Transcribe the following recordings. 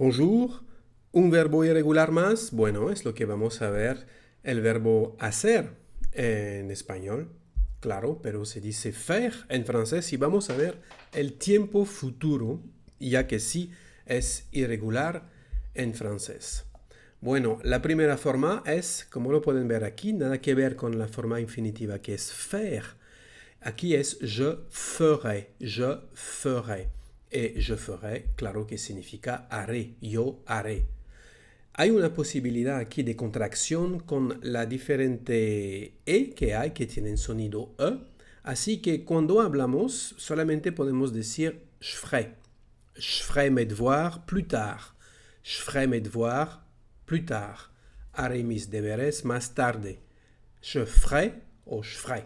Bonjour, un verbo irregular más. Bueno, es lo que vamos a ver, el verbo hacer en español, claro, pero se dice faire en francés y vamos a ver el tiempo futuro, ya que sí es irregular en francés. Bueno, la primera forma es, como lo pueden ver aquí, nada que ver con la forma infinitiva que es faire. Aquí es je ferai, je ferai. Et je ferai, claro que significa haré, yo haré. Hay una posibilidad aquí de contracción con la diferente E que hay, que tienen sonido E. Así que cuando hablamos, solamente podemos decir je ferai. Je ferai mes devoirs plus tard. Je ferai mes devoirs plus tard. Haré mis deberes más tarde. Je ferai o je ferai.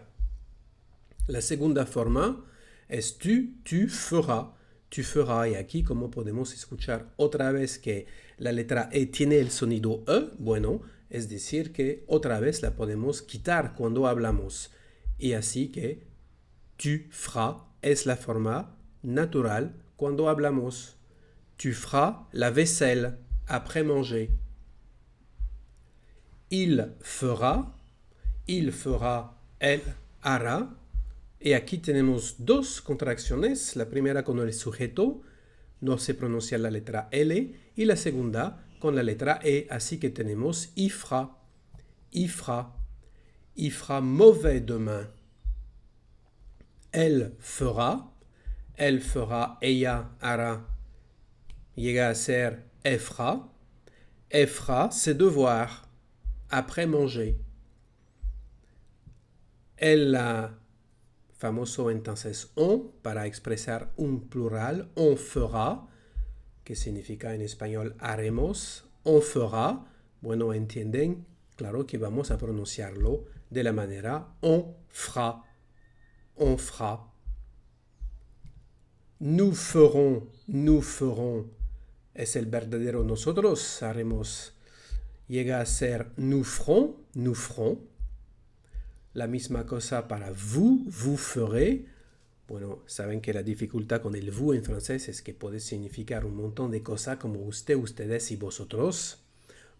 La segunda forma es tu feras. Tu feras. Y aquí, como podemos escuchar otra vez que la letra E tiene el sonido E, bueno, es decir que otra vez la podemos quitar cuando hablamos. Y así que tu feras es la forma natural cuando hablamos. Tu feras la vaisselle après manger. Il fera, elle hará. Y aquí tenemos dos contracciones. La primera con el sujeto, no se pronuncia la letra L, y la segunda con la letra E. Así que tenemos il fera, il fera mauvais demain. Elle fera, ella hará. Llega a ser elle fera ses devoirs après manger. Elle famoso entonces on para expresar un plural, on fera, que significa en español haremos, on fera, bueno, entienden, claro que vamos a pronunciarlo de la manera on fera, on fera. Nous ferons, es el verdadero nosotros, haremos, llega a ser nous ferons. La misma cosa para vous ferez. Bueno, saben que la dificultad con el vous en francés es que puede significar un montón de cosas como usted, ustedes y vosotros.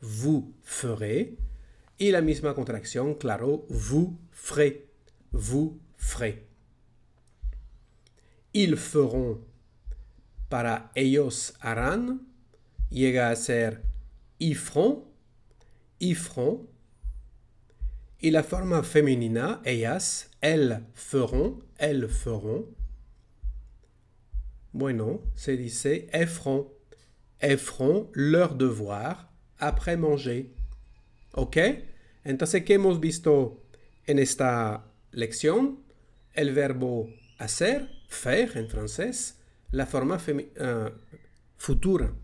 Vous ferez. Y la misma contracción, claro, vous ferez. Vous ferez. Ils feront. Para ellos harán. Llega a ser ils feront. Ils feront. Y la forma femenina, ellas, elles feront. Bueno, se dice elles feront leur devoir après manger. ¿Ok? Entonces, ¿qué hemos visto en esta lección? El verbo hacer, faire en francés, la forma futura.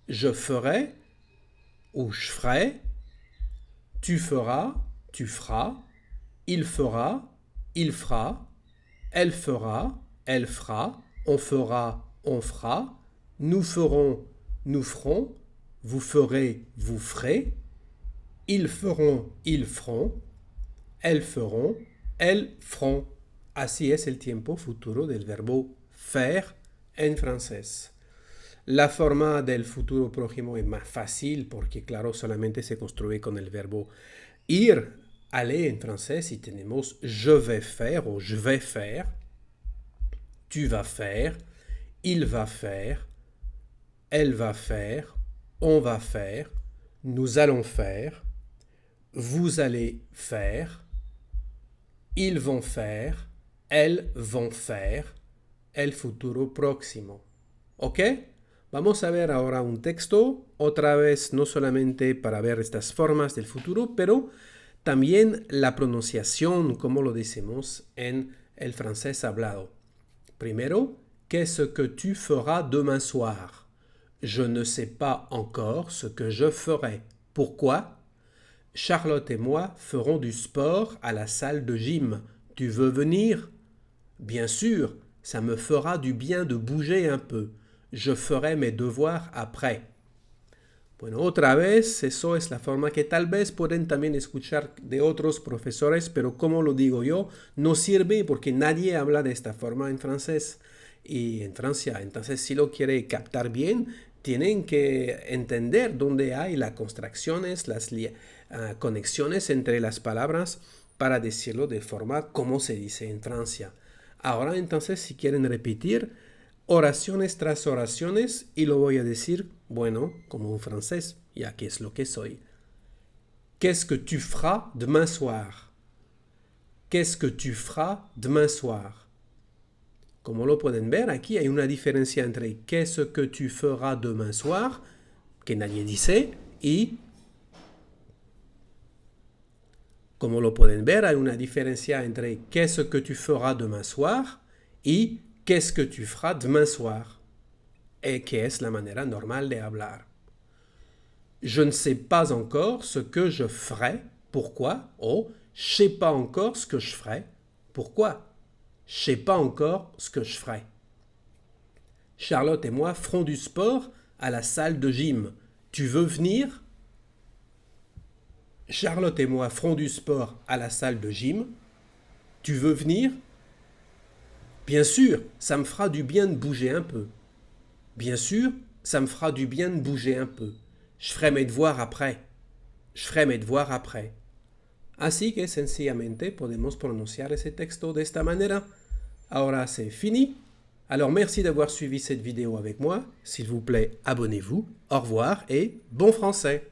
Je ferai ou je ferai, tu feras, tu feras, il fera, elle fera, elle fera, on fera, nous ferons, nous ferons, vous ferez, vous ferez, ils feront, ils feront, elles feront, elles feront. Así es el tiempo futuro del verbo faire en francés. La forma del futuro próximo es más fácil porque, claro, solamente se construye con el verbo ir, aller en francés y tenemos je vais faire o je vais faire, tu vas faire, il va faire, elle va faire, on va faire, nous allons faire, vous allez faire, ils vont faire, elles vont faire, el futuro próximo. ¿Ok? Vamos a ver ahora un texto, otra vez no solamente para ver estas formas del futuro, pero también la pronunciación, como lo decimos en el francés hablado. Primero, qu'est-ce que tu feras demain soir? Je ne sais pas encore ce que je ferai. Pourquoi? Charlotte et moi ferons du sport à la salle de gym. Tu veux venir? Bien sûr, ça me fera du bien de bouger un peu. Je ferai mes devoirs après. Bueno, otra vez, eso es la forma que tal vez pueden también escuchar de otros profesores, pero como lo digo yo, no sirve porque nadie habla de esta forma en francés y en Francia. Entonces, si lo quiere captar bien, tienen que entender dónde hay las construcciones, las conexiones entre las palabras para decirlo de forma como se dice en Francia. Ahora entonces si quieren repetir oraciones tras oraciones y lo voy a decir, bueno, como un francés, ya que es lo que soy. Qu'est-ce que tu feras demain soir? Qu'est-ce que tu feras demain soir? Como lo pueden ver, aquí hay una diferencia entre qu'est-ce que tu feras demain soir, que nadie dice, y como lo pueden ver, hay una diferencia entre qu'est-ce que tu feras demain soir y qu'est-ce que tu feras demain soir, et que es la manera normal de hablar. Je ne sais pas encore ce que je ferai. Pourquoi? Oh, je sais pas encore ce que je ferai. Pourquoi? Je sais pas encore ce que je ferai. Charlotte et moi ferons du sport à la salle de gym. Tu veux venir? Charlotte et moi ferons du sport à la salle de gym. Tu veux venir? Bien sûr, ça me fera du bien de bouger un peu. Bien sûr, ça me fera du bien de bouger un peu. Je ferai mes devoirs après. Je ferai mes devoirs après. Así que sencillamente podemos pronunciar ese texto de esta manera. Ahora c'est fini. Alors merci d'avoir suivi cette vidéo avec moi. S'il vous plaît, abonnez-vous. Au revoir et bon français.